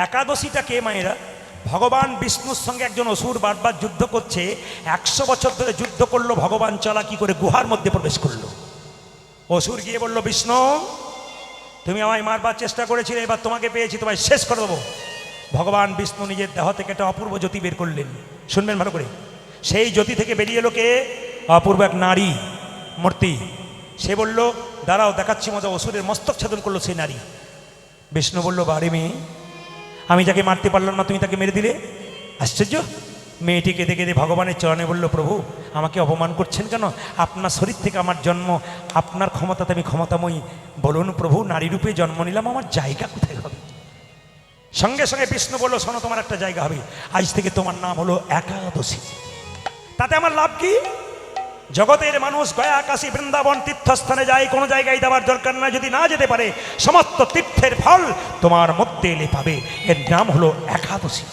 একাদশীটা কে মায়েরা? ভগবান বিষ্ণুর সঙ্গে একজন অসুর বারবার যুদ্ধ করছে, 100 বছর ধরে যুদ্ধ করলো, ভগবান চলা কি করে গুহার মধ্যে প্রবেশ করলো। অসুর গিয়ে বলল, বিষ্ণু তুমি আমায় মারবার চেষ্টা করেছিলে, এবার তোমাকে পেয়েছি, তোমায় শেষ করে দেবো। ভগবান বিষ্ণু নিজের দেহ থেকে একটা অপূর্ব জ্যোতি বের করলেন। শুনবেন ভালো করে, সেই জ্যোতি থেকে বেরিয়ে এলো কে? অপূর্ব এক নারী মূর্তি। সে বলল, দাঁড়াও দেখাচ্ছি মজা। অসুরের মস্তক ছেদন করলো সেই নারী। বিষ্ণু বলল, বারে মেয়ে, আমি যাকে মারতে পারলাম না তুমি তাকে মেরে দিলে, আশ্চর্য। মেয়েটি কেঁদে কেঁদে ভগবানের চরণে বলল, প্রভু আমাকে অপমান করছেন কেন? আপনার শরীর থেকে আমার জন্ম, আপনার ক্ষমতাতে আমি ক্ষমতাময়ী, বলুন প্রভু নারী রূপে জন্ম নিলাম, আমার জায়গা কোথায় হবে? সঙ্গে সঙ্গে বিষ্ণু বলল, শোনো তোমার একটা জায়গা হবে, আজ থেকে তোমার নাম হলো একাদশী। তাতে আমার লাভ কি? জগতের মানুষ গয়া কাশী বৃন্দাবন তীর্থস্থানে যায়, কোনো জায়গায় যাবার দরকার না, যদি না যেতে পারে সমস্ত তীর্থের ফল তোমার মধ্যে এলে পাবে। এর নাম হলো একাদশী।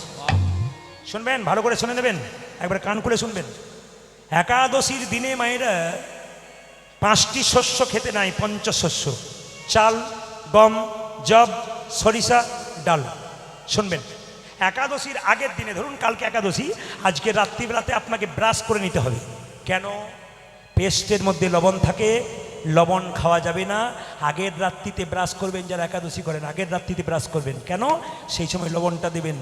শুনবেন ভালো করে, শুনে নেবেন, একবার কান খুলে শুনবেন। একাদশীর দিনে মায়েরা 5টি শস্য খেতে নাই, পঞ্চশস্য: চাল, গম, জব, সরিষা, ডাল। শুনবেন, একাদশীর আগের দিনে, ধরুন কালকে একাদশী, আজকে রাত্রিবেলাতে আপনাকে ব্রাশ করে নিতে হবে। কেন? পেস্টের মধ্যে লবণ থাকে, লবণ খাওয়া যাবে না। আগের রাত্রিতে ব্রাশ করবেন, যারা একাদশী করেন আগের রাত্রিতে ব্রাশ করবেন। কেন? সেই সময় লবণটা দেবেন।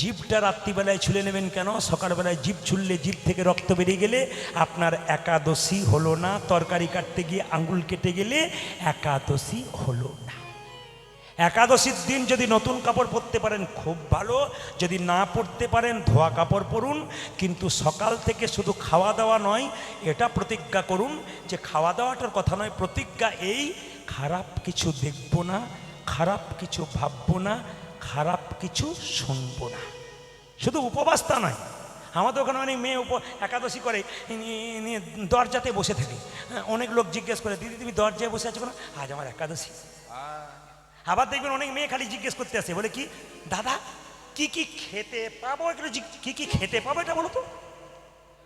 জিভটা রাত্রিবেলায় ছুলে নেবেন। কেন? সকালবেলায় জিভ ছুললে জিভ থেকে রক্ত বেরিয়ে গেলে আপনার একাদশী হলো না। তরকারি কাটতে গিয়ে আঙ্গুল কেটে গেলে একাদশী হলো না। একাদশীর দিন যদি নতুন কাপড় পরতে পারেন খুব ভালো, যদি না পরতে পারেন ধোয়া কাপড় পরুন। কিন্তু সকাল থেকে শুধু খাওয়া দাওয়া নয়, এটা প্রতিজ্ঞা করুন যে খাওয়া দাওয়াটার কথা নয়, প্রতিজ্ঞা এই, খারাপ কিছু দেখব না, খারাপ কিছু ভাববো না, খারাপ কিছু শুনবো না। শুধু উপবাসটা নয়, আমাদের ওখানে অনেক মেয়ে একাদশী করে দরজাতে বসে থাকে। অনেক লোক জিজ্ঞেস করে, দিদি তুমি দরজায় বসে আছো কেন? আজ আমার একাদশী। আবার দেখবেন অনেক মেয়ে খালি জিজ্ঞেস করতে আসে, বলে কি দাদা কি কি খেতে পাবো, কি কি খেতে পাবো এটা বলো তো।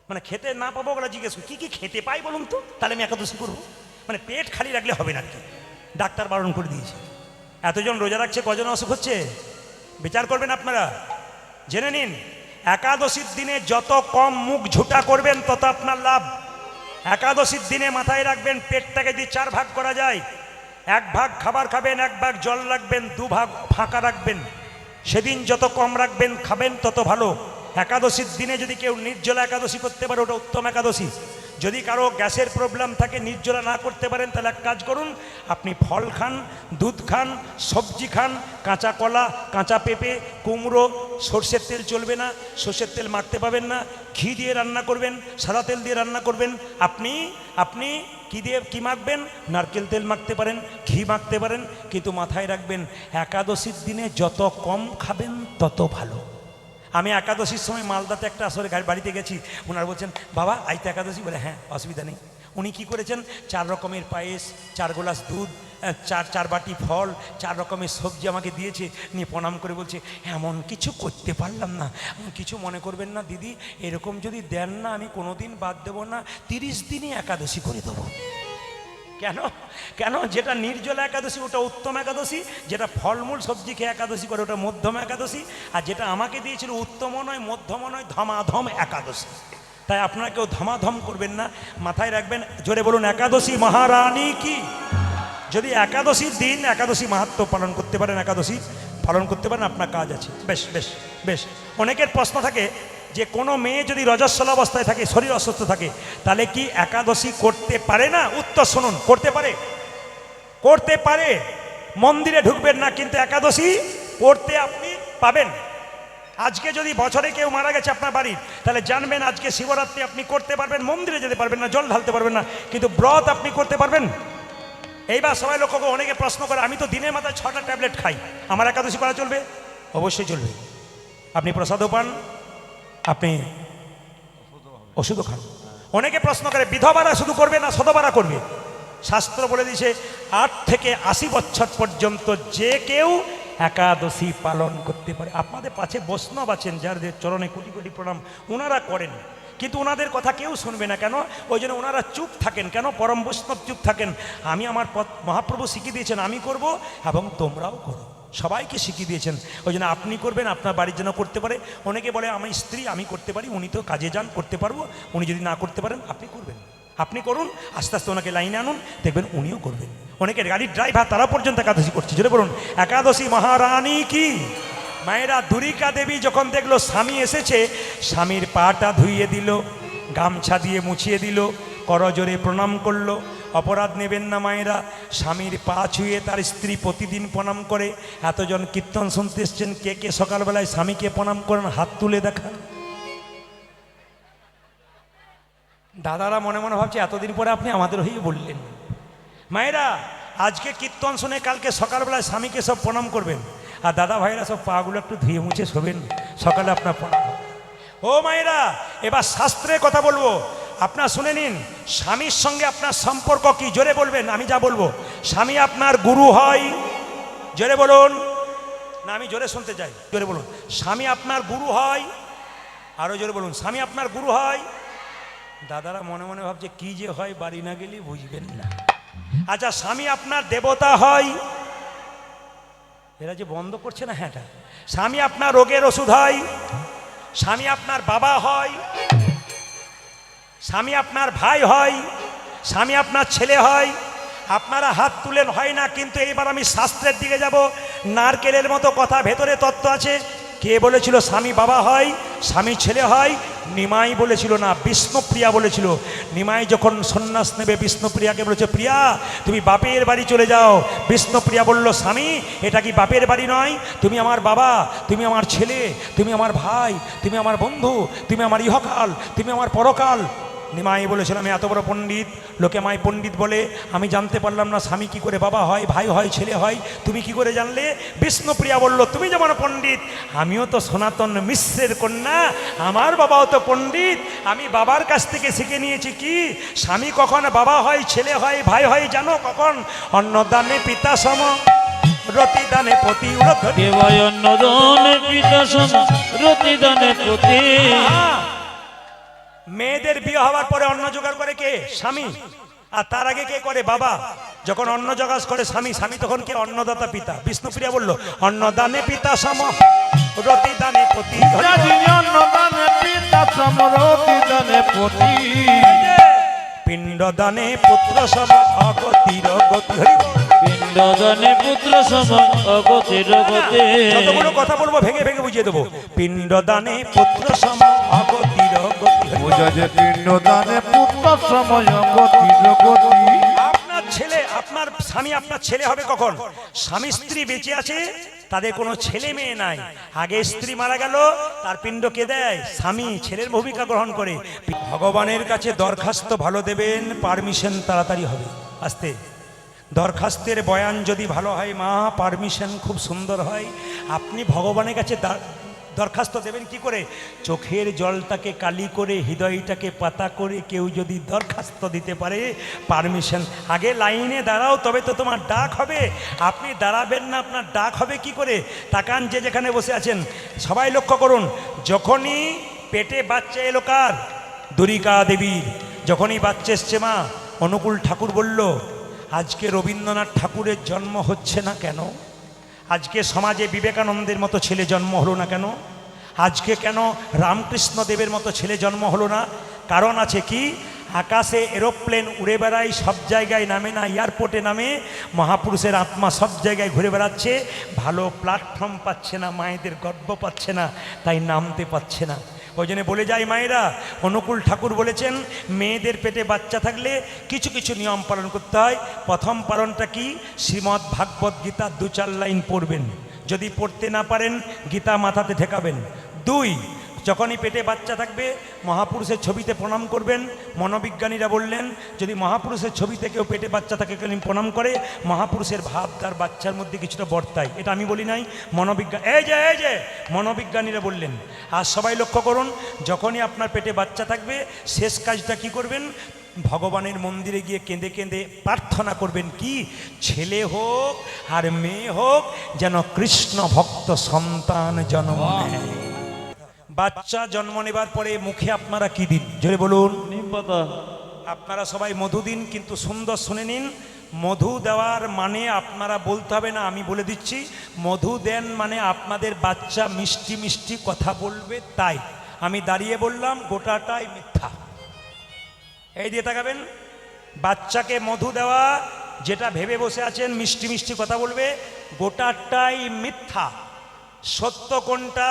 মানে খেতে না পাবো ওগুলো জিজ্ঞেস করি, কি কি খেতে পাই বলুন তো, তাহলে আমি একাদশী করবো। মানে পেট খালি রাখলে হবে না, কি ডাক্তার বারণ করে দিয়েছে। এতজন রোজা রাখছে, কজন অসুখ হচ্ছে বিচার করবেন আপনারা, জেনে নিন। একাদশীর দিনে যত কম মুখ ঝুটা করবেন তত আপনার লাভ। একাদশীর দিনে মাথায় রাখবেন, পেটটাকে যদি 4 ভাগ করা যায়, 1 ভাগ খাবার খাবেন, 1 ভাগ জল রাখবেন, 2 ভাগ ফাঁকা রাখবেন। সেদিন যত কম রাখবেন খাবেন তত ভালো। একাদশীর দিনে যদি কেউ নির্জলা একাদশী করতে পারে ওটা উত্তম একাদশী। যদি কারো গ্যাসের প্রবলেম থাকে, নির্জলা না করতে পারেন, তাহলে এক কাজ করুন, আপনি ফল খান, দুধ খান, সবজি খান, কাঁচা কলা, কাঁচা পেঁপে, কুমড়ো। সর্ষের তেল চলবে না, সর্ষের তেল মাখতে পাবেন না। ঘি দিয়ে রান্না করবেন, সাদা তেল দিয়ে রান্না করবেন। আপনি কি দিয়ে কি মাখবেন? নারকেল তেল মাখতে পারেন, ঘি মাখতে পারেন। কিন্তু মাথায় রাখবেন, একাদশীর দিনে যত কম খাবেন তত ভালো। আমি একাদশীর সময় মালদাতে একটা আসলে বাড়িতে গেছি, ওনারা বলছেন বাবা আজ তো একাদশী। বলে হ্যাঁ, অসুবিধা নেই। উনি কি করেছেন, 4 রকমের পায়েস, 4 গ্লাস দুধ, 4 বাটি ফল, 4 রকমের সবজি আমাকে দিয়েছে। নিয়ে প্রণাম করে বলছে, এমন কিছু করতে পারলাম না, কিছু মনে করবেন না দিদি, এরকম যদি দেন না আমি কোনোদিন বাদ দেবো না, 30 দিনই একাদশী করে দেবো। কেন? কেন? যেটা নির্জলা একাদশী ওটা উত্তম একাদশী, যেটা ফলমূল সবজি খেয়ে একাদশী করে ওটা মধ্যম একাদশী, আর যেটা আমাকে দিয়েছিল উত্তমও নয় মধ্যমও নয়, ধমাধম একাদশী। তাই আপনারা কেউ ধমাধম করবেন না, মাথায় রাখবেন। জোরে বলুন, একাদশী মহারানী কি। যদি একাদশীর দিন একাদশী মাহাত্ম্য পালন করতে পারেন, একাদশী পালন করতে পারেন, আপনার কাজ আছে। বেশ বেশ বেশ। অনেকের প্রশ্ন থাকে যে কোনো মেয়ে যদি রজস্বলা অবস্থায় থাকে, শরীর অসুস্থ থাকে, তাহলে কি একাদশী করতে পারে না? উত্তর শুনুন, করতে পারে, করতে পারে। মন্দিরে ঢুকবেন না, কিন্তু একাদশী করতে আপনি পাবেন। আজকে যদি বছরে কেউ মারা গেছে আপনার বাড়ির, তাহলে জানবেন আজকে শিবরাত্রি আপনি করতে পারবেন। মন্দিরে যেতে পারবেন না, জল ঢালতে পারবেন না, কিন্তু ব্রত আপনি করতে পারবেন। এইবার সবাই লক্ষ্য করে, অনেকে প্রশ্ন করে আমি তো দিনের মাথায় 6টা ট্যাবলেট খাই, আমার একাদশী করা চলবে? অবশ্যই চলবে। আপনি প্রসাদও পান, আপনি ওষুধও খান। অনেকে প্রশ্ন করে বিধবারা শুধু করবে না সধবারা করবে? শাস্ত্র বলে দিয়েছে 8 থেকে 80 বছর পর্যন্ত যে কেউ একাদশী পালন করতে পারে। আপনাদের পাশে বৈষ্ণব আছেন, যাদের চরণে কোটি কোটি প্রণাম, ওনারা করেন, কিন্তু ওনাদের কথা কেউ শুনবে না। কেন? ওই জন্য ওনারা চুপ থাকেন। কেন? পরম বৈষ্ণব চুপ থাকেন। আমি আমার পথ মহাপ্রভু শিখিয়ে দিয়েছেন, আমি করব এবং তোমরাও করো। সবাইকে শিখিয়ে দিয়েছেন। ওই জন্য আপনি করবেন, আপনার বাড়ির জন্য করতে পারে। অনেকে বলে আমি স্ত্রী, আমি করতে পারি, উনি তো কাজে যান, করতে পারবো। উনি যদি না করতে পারেন আপনি করবেন, আপনি করুন, আস্তে আস্তে ওনাকে লাইনে আনুন, দেখবেন উনিও করবেন। অনেকের গাড়ির ড্রাইভার তারা পর্যন্ত একাদশী করছে, যেটা বলুন একাদশী মহারানী কি। মায়েরা দুরিকা দেবী যখন দেখলো স্বামী এসেছে, স্বামীর পাটা ধুইয়ে দিল, গামছা দিয়ে মুছিয়ে দিল, করজোরে প্রণাম করলো। অপরাধ নেবেন না মায়েরা, স্বামীর পা ছুঁয়ে তার স্ত্রী প্রতিদিন প্রণাম করে। এতজন কীর্তন শুনতে এসছেন, কে কে সকালবেলায় স্বামীকে প্রণাম করেন হাত তুলে দেখান। দাদারা মনে মনে ভাবছে এতদিন পরে আপনি আমাদের হয়েই বললেন। মায়েরা আজকে কীর্তন শুনে কালকে সকালবেলায় স্বামীকে সব প্রণাম করবেন, আর দাদা ভাইরা সব পাগুলো একটু ধুয়ে মুছে শোবেন, সকালে আপনার প্রণাম হবে। ও মায়েরা, এবার শাস্ত্রের কথা বলবো, আপনার শুনে নিন। স্বামীর সঙ্গে আপনার সম্পর্ক কি? জোরে বলবেন, আমি যা বলবো। স্বামী আপনার গুরু হয়, জোরে বলুন না, আমি জোরে শুনতে চাই, জোরে বলুন। স্বামী আপনার গুরু হয়, আরো জোরে বলুন। স্বামী আপনার গুরু হয়। দাদারা মনে মনে ভাবছে কি যে হয়, বাড়ি না গেলে বুঝবেন না। আচ্ছা, স্বামী আপনার দেবতা হয়, এরা যে বন্ধ করছে না, হ্যাঁ। স্বামী আপনার রোগের ওষুধ হয়, স্বামী আপনার বাবা হয়, স্বামী আপনার ভাই হয়, স্বামী আপনার ছেলে হয়। আপনারা হাত তুলেন, হয় না, কিন্তু এইবার আমি শাস্ত্রের দিকে যাব। নারকেলের মতো কথা, ভেতরে তত্ত্ব আছে। কে বলেছিল স্বামী বাবা হয়, স্বামী ছেলে হয়? নিমাই বলেছিল না, বিষ্ণুপ্রিয়া বলেছিল। নিমাই যখন সন্ন্যাস নেবে বিষ্ণুপ্রিয়াকে বলেছে, প্রিয়া তুমি বাপের বাড়ি চলে যাও। বিষ্ণুপ্রিয়া বলল, স্বামী এটা কি বাপের বাড়ি নয়? তুমি আমার বাবা, তুমি আমার ছেলে, তুমি আমার ভাই, তুমি আমার বন্ধু, তুমি আমার ইহকাল, তুমি আমার পরকাল। নিমাই বলেছিল, আমি এত বড় পণ্ডিত, লোকে মাই পণ্ডিত বলে, আমি জানতে পারলাম না স্বামী কি করে বাবা হয়, ভাই হয়, ছেলে হয়, তুমি কি করে জানলে? বিষ্ণুপ্রিয়া বলল, তুমি যেমন পণ্ডিত, আমিও তো সনাতন মিশ্রের কন্যা, আমার বাবাও তো পণ্ডিত। আমি বাবার কাছ থেকে শিখে নিয়েছি কি স্বামী কখন বাবা হয়, ছেলে হয়, ভাই হয়, জানো কখন? অন্নদানে পিতা সম, রতিদানে পতি, অন্নদানে পিতা সম, রতিদানে পতি। মেয়েদের বিয়ে হওয়ার পরে অন্ন জোগাড় করে কে? স্বামী। আর তার আগে কে করে? বাবা। যখন অন্ন জোগাড় করে স্বামী, স্বামী তখন কে? অন্নদাতা পিতা। বিষ্ণুপ্রিয়া বলল, অন্নদানে পিতা সম, রতিদানে পতি। অন্নদানে পিতা সম, রতিদানে পতি। পিণ্ডদানে পুত্র সম, অগতির গতি। পিণ্ডদানে পুত্র সম, অগতির গতি। যতগুলো কথা বলবো ভেঙে ভেঙে বুঝিয়ে দেবো। পিণ্ডদানে পুত্র সম, অগতির গতি। পিণ্ডদানে পুত্র সম, অগতির গতি। আপনার ছেলে, আপনার স্বামী আপনার ছেলে হবে কখন? স্বামী স্ত্রী বেঁচে আছে, তাদের কোনো ছেলে মেয়ে নাই, আগে স্ত্রী মারা গেল, তার পিণ্ড কে দেয়? স্বামী। ছেলের ভূমিকা গ্রহণ করে। ভগবানের কাছে দরখাস্ত ভালো দেবেন, পারমিশন তাড়াতাড়ি হবে। আস্তে, দরখাস্তের বয়ান যদি ভালো হয়, মা পারমিশন খুব সুন্দর হয়। আপনি ভগবানের কাছে দরখাস্ত দেবেন কি করে? চোখের জলটাকে কালি করে, হৃদয়টাকে পাতা করে কেউ যদি দরখাস্ত দিতে পারে, পারমিশন। আগে লাইনে দাঁড়াও, তবে তো তোমার ডাক হবে। আপনি দাঁড়াবেন না, আপনার ডাক হবে কি করে? তাকান যে যেখানে বসে আছেন, সবাই লক্ষ্য করুন। যখনই পেটে বাচ্চা এলো কার? দুরিকা দেবীর। যখনই বাচ্চা এসছে, মা অনুকূল ঠাকুর বলল, আজকে রবীন্দ্রনাথ ঠাকুরের জন্ম হচ্ছে না কেন? আজকে সমাজে বিবেকানন্দের মতো ছেলে জন্ম হলো না কেন? আজকে কেন রামকৃষ্ণ দেবের মতো ছেলে জন্ম হলো না? কারণ আছে কি? আকাশে এরোপ্লেন উড়ে বেড়ায়, সব জায়গায় নামে না, এয়ারপোর্টে নামে। মহাপুরুষের আত্মা সব জায়গায় ঘুরে বেড়াচ্ছে, ভালো প্ল্যাটফর্ম পাচ্ছে না, মায়েদের গর্ব পাচ্ছে না, তাই নামতে পাচ্ছে না। ওই জন্য বলে যায় মায়েরা, অনুকূল ঠাকুর বলেছেন, মেয়েদের পেটে বাচ্চা থাকলে কিছু কিছু নিয়ম পালন করতে হয়। প্রথম পালনটা কি? শ্রীমদ্ ভাগবত গীতা 2-4 লাইন পড়বেন। যদি পড়তে না পারেন, গীতা মাথাতে ঠেকাবেন। 2, যখনই পেটে বাচ্চা থাকবে মহাপুরুষের ছবিতে প্রণাম করবেন। মনোবিজ্ঞানীরা বললেন, যদি মহাপুরুষের ছবিতে কেউ পেটে বাচ্চা থাকে প্রণাম করে, মহাপুরুষের ভাব তার বাচ্চার মধ্যে কিছুটা বর্তায়। এটা আমি বলি নাই, এই যে মনোবিজ্ঞানীরা বললেন। আর সবাই লক্ষ্য করুন, যখনই আপনার পেটে বাচ্চা থাকবে, শেষ কাজটা কি করবেন? ভগবানের মন্দিরে গিয়ে কেঁদে কেঁদে প্রার্থনা করবেন কি? ছেলে হোক আর মেয়ে হোক, যেন কৃষ্ণ ভক্ত সন্তান জন্ম নেয়। বাচ্চা জন্ম নেবার পরে মুখে আপনারা কি দিন? জোরে বলুন। নিম পাতা। আপনারা সবাই মধু দিন, কিন্তু সুন্দর শুনে নিন, মধু দেওয়ার মানে আপনারা বলতে হবে না, আমি বলে দিচ্ছি। মধু দেন মানে আপনাদের বাচ্চা মিষ্টি মিষ্টি কথা বলবে, তাই আমি দাঁড়িয়ে বললাম গোটাটাই মিথ্যা। এই দিয়ে তাকাবেন, বাচ্চাকে মধু দেওয়া, যেটা ভেবে বসে আছেন মিষ্টি মিষ্টি কথা বলবে, গোটাটাই মিথ্যা। সত্য কোনটা?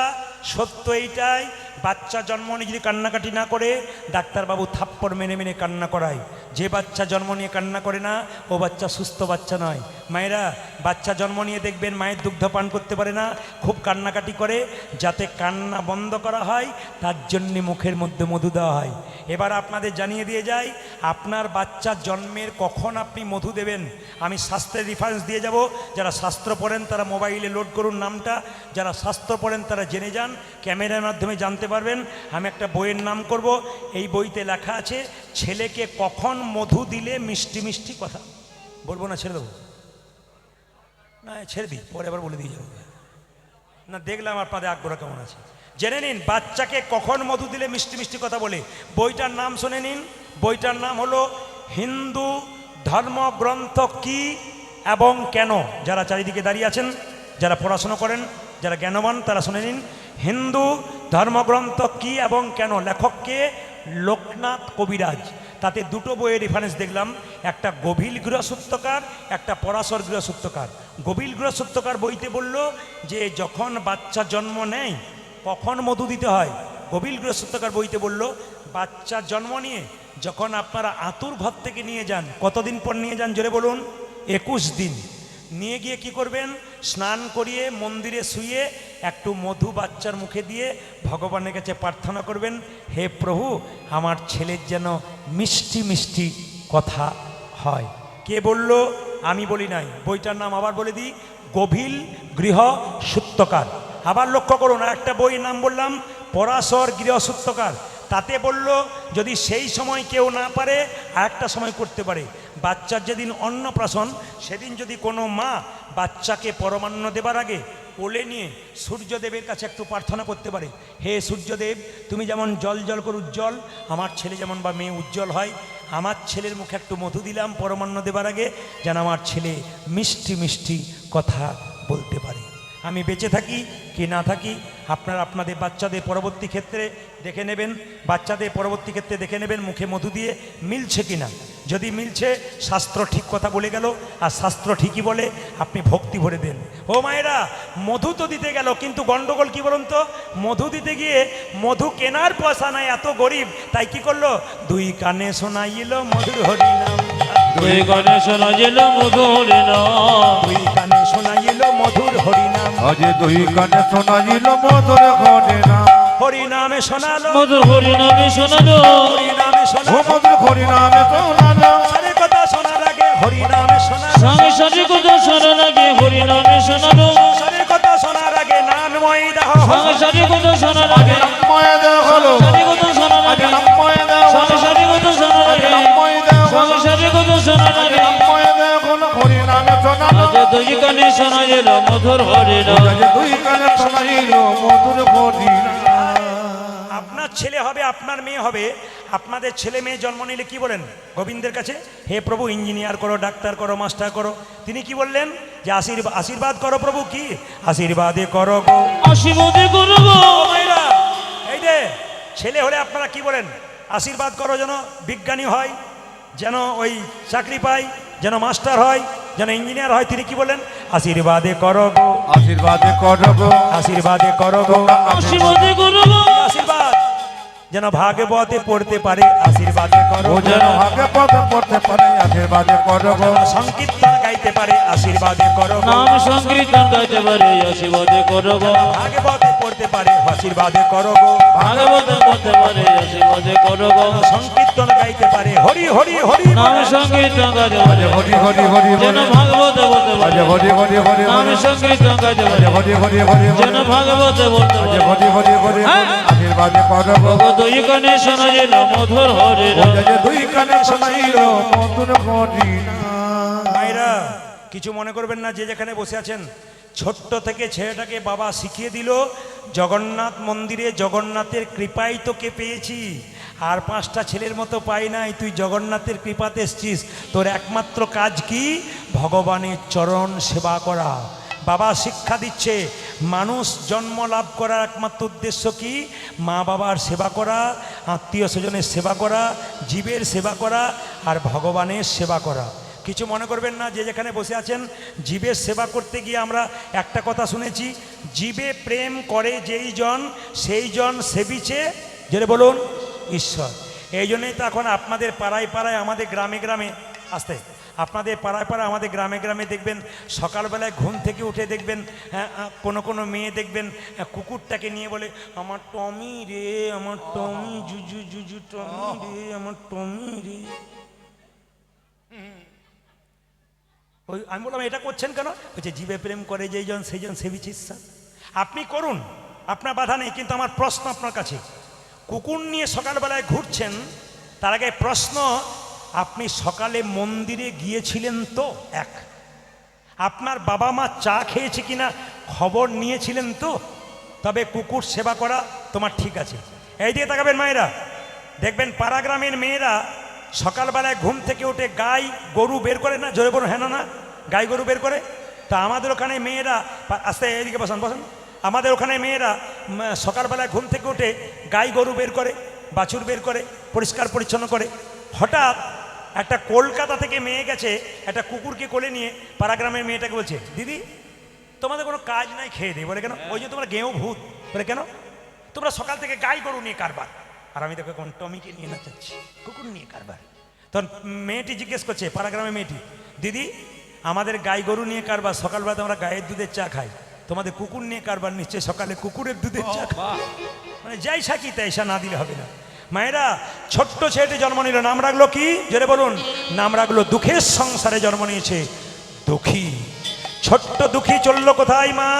সত্য এইটাই, বাচ্চা জন্ম নিয়ে যদি কান্নাকাটি না করে ডাক্তারবাবু থাপ্পড় মেনে মেনে কান্না করায়। যে বাচ্চা জন্ম নিয়ে কান্না করে না ও বাচ্চা সুস্থ বাচ্চা নয়। মায়েরা বাচ্চা জন্ম নিয়ে দেখবেন মায়ের দুগ্ধ পান করতে পারে না, খুব কান্নাকাটি করে, যাতে কান্না বন্ধ করা হয় তার জন্যে মুখের মধ্যে মধু দেওয়া হয়। এবার আপনাদের জানিয়ে দিয়ে যাই, আপনার বাচ্চা জন্মের কখন আপনি মধু দেবেন আমি শাস্ত্রের রেফারেন্স দিয়ে যাব। যারা শাস্ত্র পড়েন তারা মোবাইলে লোড করুন নামটা, যারা শাস্ত্র পড়েন তারা জেনে যান, ক্যামেরার মাধ্যমে জানতে পারবেন। আমি একটা বইয়ের নাম করব, এই বইতে লেখা আছে ছেলেকে কখন মধু দিলে মিষ্টি মিষ্টি কথা বলবো। না ছেড়ে দেবো? না ছেড়ে দিই, পরে আবার বলে দিয়ে যাবো। না দেখলাম আপনাদের আগ্রহ কেমন আছে, জেনে নিন বাচ্চাকে কখন মধু দিলে মিষ্টি মিষ্টি কথা বলে। বইটার নাম শুনে নিন, বইটার নাম হলো হিন্দু ধর্মগ্রন্থ কি এবং কেন। যারা চারিদিকে দাঁড়িয়ে আছেন, যারা পড়াশুনো করেন, যারা জ্ঞানবান, তারা শুনে নিন। হিন্দু ধর্মগ্রন্থ কি এবং কেন, লেখককে লোকনাথ কবিরাজ। তাতে দুটো বইয়ের রেফারেন্স দেখলাম, একটা গভীর গৃহসূত্রকার, একটা পরাশর গৃহসূত্রকার। গভীর গৃহসূত্রকার বইতে বলল যে যখন বাচ্চা জন্ম নেয় কখন মধু দিতে হয়। গভীর গৃহসূত্রকার বইতে বলল বাচ্চা জন্ম নিয়ে যখন আপনারা আতুর ঘর থেকে নিয়ে যান, কতদিন পর নিয়ে যান জোরে বলুন? 21 দিন। নিয়ে গিয়ে কি করবেন? স্নান করিয়ে মন্দিরে শুয়ে একটু মধু বাচ্চার মুখে দিয়ে ভগবানের কাছে প্রার্থনা করবেন, হে প্রভু আমার ছেলের যেন মিষ্টি মিষ্টি কথা হয়। কে বলল? আমি বলি নাই। বইটার নাম আবার বলে দিই, গভীর গৃহসূত্রকার। আবার লক্ষ্য করুন, আর একটা বইয়ের নাম বললাম পরাশর গৃহসূত্রকার। তাতে বলল যদি সেই সময় কেউ না পারে আর একটা সময় করতে পারে। বাচ্চার যেদিন অন্নপ্রাশন সেদিন যদি কোনো মা বাচ্চাকে পরমান্ন দেবার আগে কোলে নিয়ে সূর্যদেবের কাছে একটু প্রার্থনা করতে পারে, হে সূর্যদেব তুমি যেমন জল জল করে উজ্জ্বল, আমার ছেলে যেমন বা মেয়ে উজ্জ্বল হয়, আমার ছেলের মুখে একটু মধু দিলাম পরমান্ন দেবার আগে, যেন আমার ছেলে মিষ্টি মিষ্টি কথা বলতে পারে। আমি বেঁচে থাকি কি না থাকি আপনারা আপনাদের বাচ্চাদের পরবর্তী ক্ষেত্রে দেখে নেবেন, বাচ্চাদের পরবর্তী ক্ষেত্রে দেখে নেবেন মুখে মধু দিয়ে মিলছে কি না। যদি মিলছে শাস্ত্র ঠিক কথা বলে গেল, আর শাস্ত্র ঠিকই বলে আপনি ভক্তি ভরে দেন। ও মায়েরা, মধু তো দিতে গেল, কিন্তু গন্ডগোল কি বলুন তো? মধু দিতে গিয়ে মধু কেনার পয়সা নাই, এত গরিব, তাই কি করলো? দুই কানে শোনাইল মধুর হরিনাম, দুই কানে শোনাইল মধুর হরিনাম, দুই কানে শোনাইল মধুর হরিনাম, আজে দুই কানে শোনাইল মধুর হরিনাম, হরিনামে শোনালো মধুর হরিনামে শোনালো, হরিনামে ও শোনালো, মধুর হরিনামে শোনালো, সারে কথা শোনার আগে হরিনামে শোনালো, স্বামী সারি কথা শোনার আগে হরিনামে শোনালো, সারে কথা শোনার আগে নামময় দেহ, স্বামী সারি কথা শোনার আগে নামময় দেহ হলো, সারি কথা শোনার আগে নামময় দেহ, স্বামী সারি কথা শোনার আগে নামময় দেহ, স্বামী সারি কথা শোনার আগে নামময় দেহ হলো, হরিনামে শোনালো, আজ দুই কানে শোনাইল মধুর হরিনাম, আজ দুই কানে শোনাইল মধুর হরিনাম। আপনার ছেলে হবে, আপনার মেয়ে হবে, আপনাদের ছেলে মেয়ে জন্ম নিলে কি বলেন গোবিন্দের কাছে? হে প্রভু ইঞ্জিনিয়ার করো, ডাক্তার করো, মাস্টার করো। তিনি কি বললেন? যে আশীর্বাদ করো প্রভু, কি আশীর্বাদে করো গো, আশীর্বাদে করো গো। ও মায়েরা, এই যে ছেলে হলে আপনারা কি বলেন? আশীর্বাদ করো যেন বিজ্ঞানী হয়, যেন ওই চাকরি পায়, যেন মাস্টার হয়, যেন ইঞ্জিনিয়ার হয়। তিনি কি বলেন? আশীর্বাদে করো গো, আশীর্বাদে করো গো, আশীর্বাদে করো গো, আশীর্বাদে করো গো, আশীর্বাদ যেন ভাগবতে পড়তে পারে, আশীর্বাদে করো, ও যেন ভাগবত পড়তে পারে, আশীর্বাদে করো গো, সংকীর্তন গাইতে পারে, আশীর্বাদে করো গো, নাম সংকীর্তন গাইতে পারে, আশীর্বাদে করো গো, ভাগবতে পড়তে পারে, আশীর্বাদে করো গো, ভাগবত পড়তে পারে, আশীর্বাদে করো গো, সংকীর্তন গাইতে পারে, হরি হরি হরি, নাম সংকীর্তন গাইতে পারে, হরি হরি হরি, যেন ভাগবত বলতে পারে, হরি হরি হরি, নাম সংকীর্তন গাইতে পারে, হরি হরি হরি, যেন ভাগবত বলতে পারে, হরি হরি হরি, আশীর্বাদে করো গো, দুই কানে শোনাইল মধুর হরিনাম, দুই কানে শোনাইল মধুর হরিনাম। মায়েরা কিছু মনে করবেন না, যে যেখানে বসে আছেন, ছোট্ট থেকে ছেলেটাকে বাবা শিখিয়ে দিল জগন্নাথ মন্দিরে জগন্নাথের কৃপাই তোকে পেয়েছি, আর 5টা ছেলের মতো পাই নাই, তুই জগন্নাথের কৃপাতে এসছিস, তোর একমাত্র কাজ কি? ভগবানের চরণ সেবা করা। বাবা শিক্ষা দিচ্ছে, মানুষ জন্ম লাভ করার একমাত্র উদ্দেশ্য কি? মা বাবার সেবা করা, আত্মীয় স্বজনের সেবা করা, জীবের সেবা করা আর ভগবানের সেবা করা। কিছু মনে করবেন না, যে যেখানে বসে আছেন, জীবের সেবা করতে গিয়ে আমরা একটা কথা শুনেছি, জীবে প্রেম করে যেই জন সেই জন সেবিছে, যেটা বলুন, ঈশ্বর। এই জন্যই তো এখন আপনাদের পাড়ায় পাড়ায়, আমাদের গ্রামে গ্রামে, আসতে আপনাদের পাড়ায় পাড়ায় আমাদের গ্রামে গ্রামে দেখবেন, সকালবেলায় ঘুম থেকে উঠে দেখবেন কোনো কোনো মেয়ে দেখবেন কুকুরটাকে নিয়ে বলে, আমার টমি রে, আমার টমি, জুজু জুজু টমি রে, আমার টমি রে। ওই আমি বললাম, এটা করছেন কেন? বলছে জীবে প্রেম করে যেই জন সেই জন সেবিছে ঈশ্বর। আপনি করুন, আপনার বাধা নেই, কিন্তু আমার প্রশ্ন আপনার কাছে, কুকুর নিয়ে সকালবেলায় ঘুরছেন, তার আগে প্রশ্ন, আপনি সকালে মন্দিরে গিয়েছিলেন তো? এক, আপনার বাবা মা চা খেয়েছে কিনা খবর নিয়েছিলেন তো? তবে কুকুর সেবা করা তোমার ঠিক আছে। এই দিকে তাকাবেন মায়েরা, দেখবেন পাড়া গ্রামের মেয়েরা সকালবেলায় ঘুম থেকে উঠে গাই গরু বের করে না, জোরে বলুন, হ্যাঁ না, গাই গরু বের করে। তা আমাদের ওখানে মেয়েরা, আস্তে এইদিকে বসান বসান, আমাদের ওখানে মেয়েরা সকালবেলায় ঘুম থেকে উঠে গাই গরু বের করে, বাছুর বের করে, পরিষ্কার পরিচ্ছন্ন করে। হঠাৎ একটা কলকাতা থেকে মেয়ে গেছে, একটা কুকুরকে কোলে নিয়ে পাড়া গ্রামের মেয়েটাকে বলছে, দিদি তোমাদের কোনো কাজ নাই, খেয়ে দিই। বলে কেন? ওই যে তোমরা গেঁয়ো ভূত। বলে কেন? তোমরা সকাল থেকে গাই গরু নিয়ে কারবার, আর আমি দেখো এখন টমিকে নিয়ে নাচাচ্ছি, কুকুর নিয়ে কারবার। তখন মেয়েটি জিজ্ঞেস করছে, পাড়া গ্রামের মেয়েটি, দিদি আমাদের গাই গরু নিয়ে কারবার, সকালবেলা আমরা গায়ের দুধের চা খাই, তোমাদের কুকুর নিয়ে কারবার, নিশ্চয়ই সকালে কুকুরের দুধের চা খাই। মানে যাই সাকি তাইসা না দিলে হবে না। মায়েরা, ছোট্ট ছেলেটি জন্ম নিল, নাম রাখলো কি? জোরে বলুন। নাম রাখলো দুঃখের সংসারে জন্ম নিয়েছে, দুঃখী। ছোট্ট দুঃখী চললো কোথায়? মা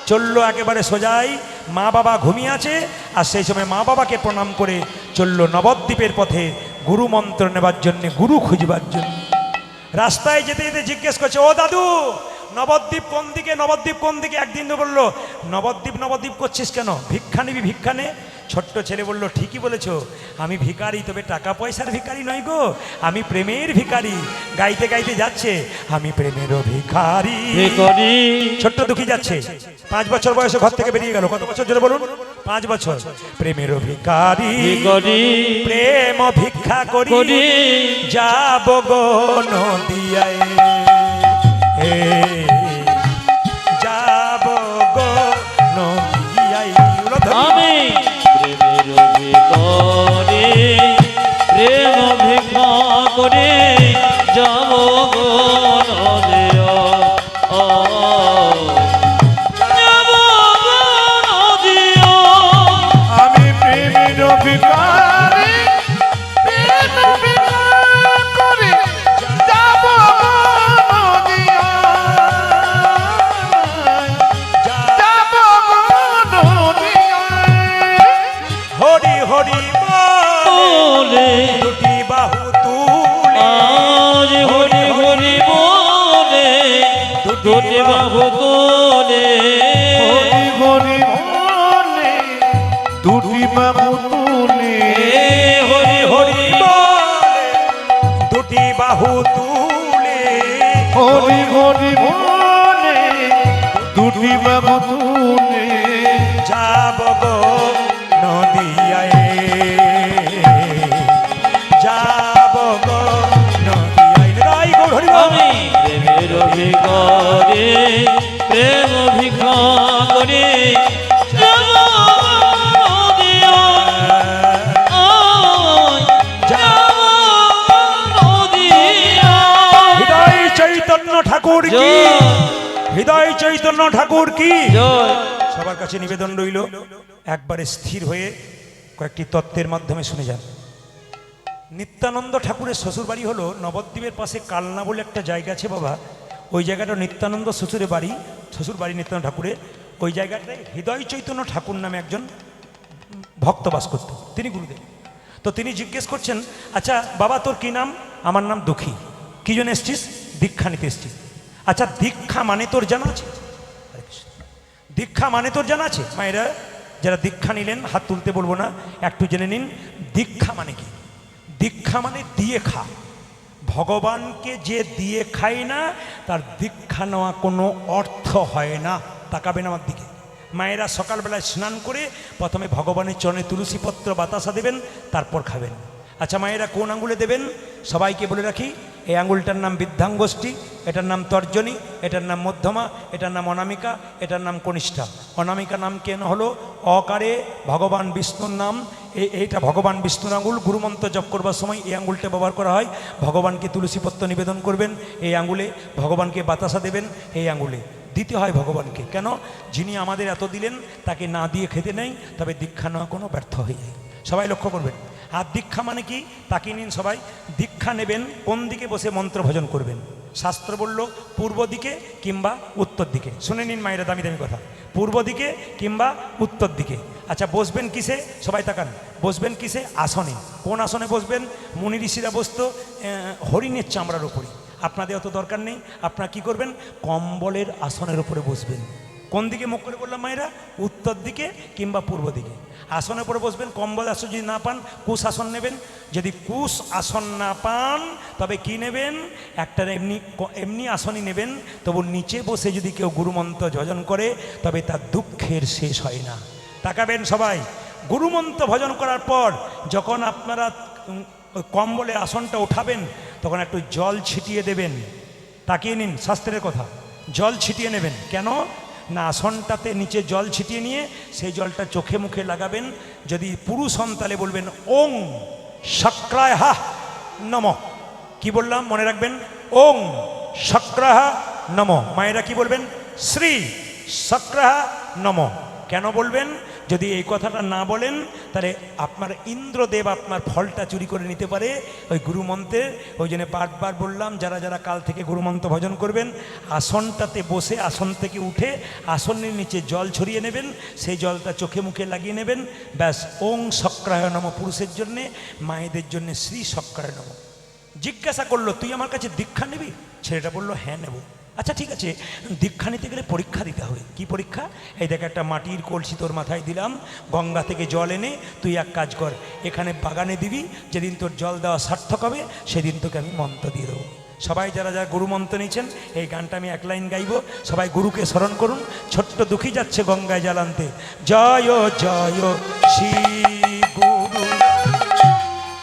চললো একেবারে সোজাই, মা বাবা ঘুমিয়ে আছে, আর সেই সময় মা বাবাকে প্রণাম করে চললো নবদ্বীপের পথে গুরু মন্ত্র নেবার জন্য, গুরু খুঁজবার জন্য। রাস্তায় যেতে যেতে জিজ্ঞেস করছে, ও দাদু নবদ্বীপ কোন দিকে, নবদ্বীপ কোন দিকে? একদিন তো বললো, নবদ্বীপ নবদ্বীপ করছিস কেন, ভিক্ষা নিবি, ভিক্ষা নে। ছোট্ট ছেলে বলল, ঠিকই বলেছো, আমি ভিখারি, তবে টাকা পয়সার ভিখারি নই গো, আমি প্রেমের ভিখারি। গাইতে গাইতে যাচ্ছে, আমি প্রেমেরও ভিখারি। ছোট্ট দুঃখী যাচ্ছে, 5 বছর বয়সে ঘর থেকে বেরিয়ে গেল। কত বছর জোরে বলুন? 5 বছর। প্রেমেরও ভিখারি, প্রেম ভিক্ষা করি, যাব গো নদিয়ায়, যাব গো নদিয়ায়। আমি প্রেমের ভিখারি, প্রেম ভিক্ষা করে যাব গো নদিয়ায়, যাব গো নদিয়ায়। আমি প্রেমের ভিখারি, প্রেম ভিক্ষা করে যাব নদিয়ায়, যাব নদিয়ায়। হরি হরি বলে দুটি বাহু তুলে, আজ হরি হরি বলে দুটি বাহু তোলে, হরি হরি বলে দুটি বাহু তুলে, হরি হরি বলে দুটি বাহু তুলে, হরি হরি বলে দুটি বাহু তুলে, যাব গো নদিয়ায়, যাব গো নদিয়ায়। রাই গো হরি বল। আমি প্রেমের ভিখারি, প্রেম ভিক্ষা করে যাব নদিয়ায়, যাব নদিয়ায়। হৃদয় চৈতন্য ঠাকুর কি, জয়। হৃদয় চৈতন্য ঠাকুর কি। জয়। সবার কাছে নিবেদন রইল, একবারে স্থির হয়ে কয়েকটি তত্ত্বের মাধ্যমে শুনে যান। নিত্যানন্দ ঠাকুরের শ্বশুরবাড়ি হলো নবদ্বীপের পাশে কালনা বলে একটা জায়গা আছে বাবা, ওই জায়গাটা নিত্যানন্দ শ্বশুরের বাড়ি, শ্বশুরবাড়ি নিত্যানন্দ ঠাকুরের। ওই জায়গাটায় হৃদয় চৈতন্য ঠাকুর নামে একজন ভক্ত বাস করত, তিনি গুরুদেব। তো তিনি জিজ্ঞেস করছেন, আচ্ছা বাবা তোর কি নাম? আমার নাম দুঃখী। কি জন্য এসছিস? দীক্ষা নিতে এসছিস। আচ্ছা দীক্ষা মানে তোর জানা আছে? দীক্ষা মানে তোর জানা আছে? মায়েরা যারা দীক্ষা নিলেন হাত তুলতে বলবো না, একটু জেনে নিন দীক্ষা মানে কি। দীক্ষা মানে দিয়ে খা। ভগবানকে যে দিয়ে খায় না তার দীক্ষা নেওয়া কোনো অর্থ হয় না। তাকাবেন আমার দিকে। মায়েরা সকালবেলায় স্নান করে প্রথমে ভগবানের চরণে তুলসীপত্র বাতাসা দেবেন, তারপর খাবেন। আচ্ছা মায়েরা কোন আঙ্গুলে দেবেন? সবাইকে বলে রাখি, এই আঙ্গুলটার নাম বৃদ্ধাঙ্গুষ্ঠী, এটার নাম তর্জনী, এটার নাম মধ্যমা, এটার নাম অনামিকা, এটার নাম কনিষ্ঠা। অনামিকা নাম কেন হলো? অকারে ভগবান বিষ্ণুর নাম। এইটা ভগবান বিষ্ণুর আঙ্গুল। গুরুমন্ত্র জপ করবার সময় এই আঙ্গুলটা ব্যবহার করা হয়। ভগবানকে তুলসীপত্র নিবেদন করবেন এই আঙ্গুলে, ভগবানকে বাতাসা দেবেন এই আঙ্গুলে। দিতে হয় ভগবানকে। কেন? যিনি আমাদের এত দিলেন তাকে না দিয়ে খেতে নেই, তবে দীক্ষা নেওয়া কোনো ব্যর্থ হয়ে যায়। সবাই লক্ষ্য করবেন। আর দীক্ষা মানে কি তাকে নিন সবাই। দীক্ষা নেবেন কোন দিকে বসে মন্ত্র ভজন করবেন? শাস্ত্র বলল পূর্ব দিকে কিংবা উত্তর দিকে। শুনে নিন মায়েরা, দামি দামি কথা। পূর্ব দিকে কিংবা উত্তর দিকে। আচ্ছা বসবেন কিসে? সবাই তাকান। বসবেন কিসে? আসনে। কোন আসনে বসবেন? মুনি ঋষিরা বসতো হরিণের চামড়ার উপরে। আপনাদের অত দরকার নেই। আপনারা কি করবেন? কম্বলের আসনের উপরে বসবেন। কোন দিকে মুখ করে বললাম মায়েরা? উত্তর দিকে কিংবা পূর্ব দিকে। আসনের উপরে বসবেন। কম্বল আসন যদি না পান কুশ আসন নেবেন। যদি কুশ আসন না পান তবে কি নেবেন? একটা এমনি আসনই নেবেন। তবু নিচে বসে যদি কেউ গুরুমন্ত্র ভজন করে তবে তার দুঃখের শেষ হয় না। তাকাবেন সবাই। গুরুমন্ত্র ভজন করার পর যখন আপনারা কম্বলের আসনটা উঠাবেন তখন একটু জল ছিটিয়ে দেবেন। তাকিয়ে নিন, শাস্ত্রের কথা। জল ছিটিয়ে নেবেন। কেন না? আসনটাতে নিচে জল ছিটিয়ে নিয়ে সেই জলটা চোখে মুখে লাগাবেন। যদি পুরুষ হন তাহলে বলবেন ওং শক্রায় হা নম। কি বললাম মনে রাখবেন? ওং শক্রাহা নম। মায়েরা কি বলবেন? শ্রী শক্রাহা নম। কেন বলবেন? যদি এই কথাটা না বলেন তাহলে আপনার ইন্দ্রদেব আপনার ফলটা চুরি করে নিতে পারে ওই গুরুমন্ত্রের। ওই জন্য বারবার বললাম যারা যারা কাল থেকে গুরুমন্ত্র ভজন করবেন আসনটাতে বসে আসন থেকে উঠে আসনের নিচে জল ছড়িয়ে নেবেন। সেই জলটা চোখে মুখে লাগিয়ে নেবেন। ব্যাস ওং শক্রায় নম পুরুষের জন্যে, মায়েদের জন্য শ্রী শক্রায় নম। জিজ্ঞাসা করলো তুই আমার কাছে দীক্ষা নিবি? ছেলেটা বললো হ্যাঁ নেব। আচ্ছা ঠিক আছে, দীক্ষা নিতে গেলে পরীক্ষা দিতে হবে। কি পরীক্ষা? এই দেখ একটা মাটির কলসি তোর মাথায় দিলাম, গঙ্গা থেকে জল এনে তুই এক কাজ কর, এখানে বাগানে দিবি। যেদিন তোর জল দেওয়া সার্থক হবে সেদিন তোকে আমি মন্ত্র দিয়ে দেবো। সবাই যারা যারা গুরু মন্ত্র নিয়েছেন এই গানটা আমি এক লাইন গাইব। সবাই গুরুকে স্মরণ করুন। ছোট্ট দুঃখী যাচ্ছে গঙ্গায় জল আনতে। জয় জয় শ্রী গুরু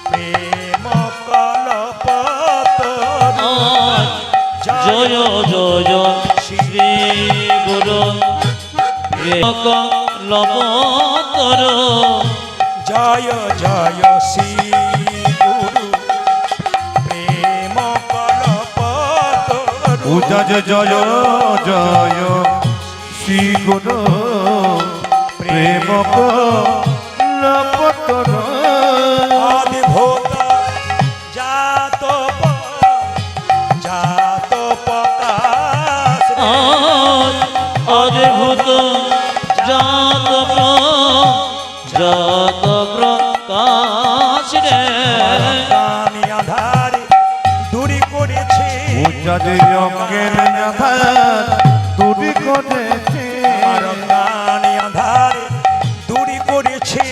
প্রেম কল্পতরু। জয় জয় শ্রী গুরু কল্পতর। জয় জয় শ্রী গুরু প্রেম কল্পতরু। জয় জয় জয় শ্রী গুরু প্রেম কল্পতরু। অদ্ভুত জাত প্রকাশ রে। অদ্ভুত জাত প্রকাশ রে। আমি আধারে দূরি করেছি। যাদের অঙ্গের আধার দূরি করেছে। আমার অজ্ঞানী আধারে দূরি করেছি।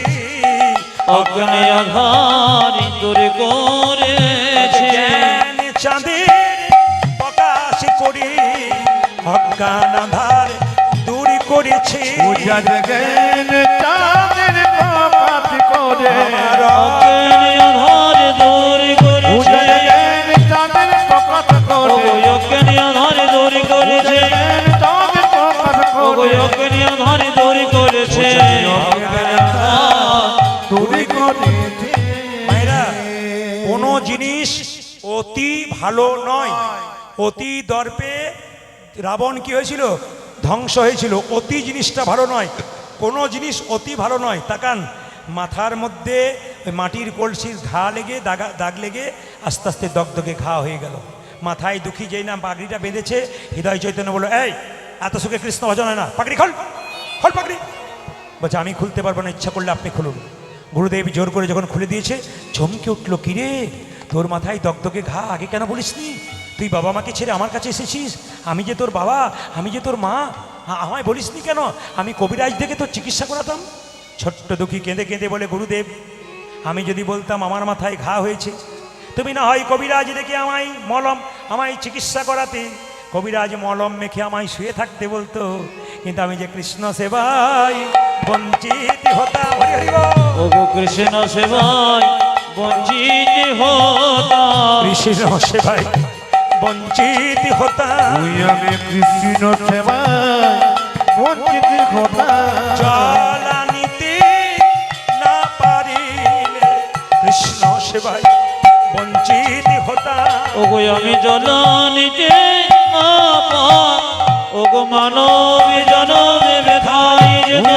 অগ্নি আধারি দূরে করেছে। জ্ঞান চাঁদের প্রকাশ করি অজ্ঞান আধার দূরি করেছি। যাদের জ্ঞান চাঁদের প্রকাশ করে। আমার অগ্নি আধারি দূরে করেছে। জ্ঞান চাঁদের প্রকাশ করে। অগ্নি আধারি দূরে করেছে। চাঁদের প্রকাশ করে। অগ্নি আধারি দূরে করেছে। দূরি করেছে। মায়েরা, কোনো জিনিস অতি ভালো নয়। অতি দর্পে রাবণ কি হয়েছিল? ধ্বংস হয়েছিল। অতি জিনিসটা ভালো নয়। কোনো জিনিস অতি ভালো নয়। তাকান, মাথার মধ্যে ওই মাটির কলসির ঘা লেগে দাগ লেগে আস্তে আস্তে দগদগে ঘা হয়ে গেল। মাথায় দুঃখী যেই না পাগড়িটা বেঁধেছে, হৃদয় চৈতন্য বলল এই এত সুখে কৃষ্ণ ভজন হয় না, পাগড়ি খোল, খোল পাগড়ি। বলছে আমি খুলতে পারবো না, ইচ্ছা করলে আপনি খুলুন। গুরুদেব জোর করে যখন খুলে দিয়েছে চমকে উঠলো, কিরে তোর মাথায় দগদগে ঘা, আগে কেন বলিসনি? তুই বাবা মাকে ছেড়ে আমার কাছে এসেছিস, আমি যে তোর বাবা, আমি যে তোর মা, আমায় বলিসনি কেন? আমি কবিরাজ থেকে তোর চিকিৎসা করাতাম। ছোট্ট দুঃখী কেঁদে কেঁদে বলে, গুরুদেব, আমি যদি বলতাম আমার মাথায় ঘা হয়েছে, তুমি না হয় কবিরাজ ডেকে আমায় চিকিৎসা করাতে, কবিরাজ মলম মেখে আমায় শুয়ে থাকতে বলতো, কিন্তু আমি যে কৃষ্ণ সেবায় বঞ্চিত হতাম। হরি হরি বল। ওগো কৃষ্ণ সেবায় বঞ্চিত হতাম, কৃষ্ণ সেবায় বঞ্চিত হতাম। ওই আমি কৃষ্ণ সেবায় বঞ্চিত হতাম। জ্বালা নিতে না পারিলে কৃষ্ণ সেবায় বঞ্চিত হতাম। ওগো আমি জননীতে ওগো মানবী জনমে ব্যথাই যেত,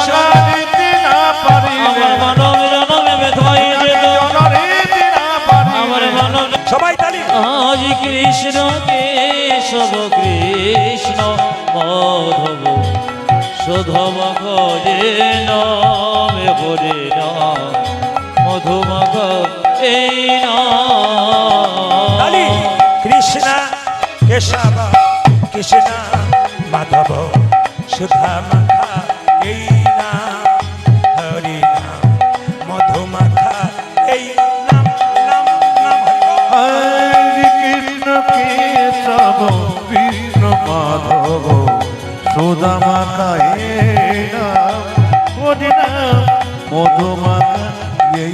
জননীতি না পারিলে, আমার মানব জনমে ব্যথাই যেত, জননীতি না পারিলে, আমার মানব। সবাই তালি। আজ কৃষ্ণ কেশব কৃষ্ণ মাধব শোধব যে নামে হরে নাম মধুমগ এই তালি। নাম। কৃষ্ণ কেশব কৃষ্ণ মাধব সুধা মাখা এই নাম, হরি নাম মধু মাখা এই নাম, নাম নাম হরি বল। হরে কৃষ্ণ কেশব কৃষ্ণ মাধব সুদামা এই নাম, হরি নাম মধুমাখা এই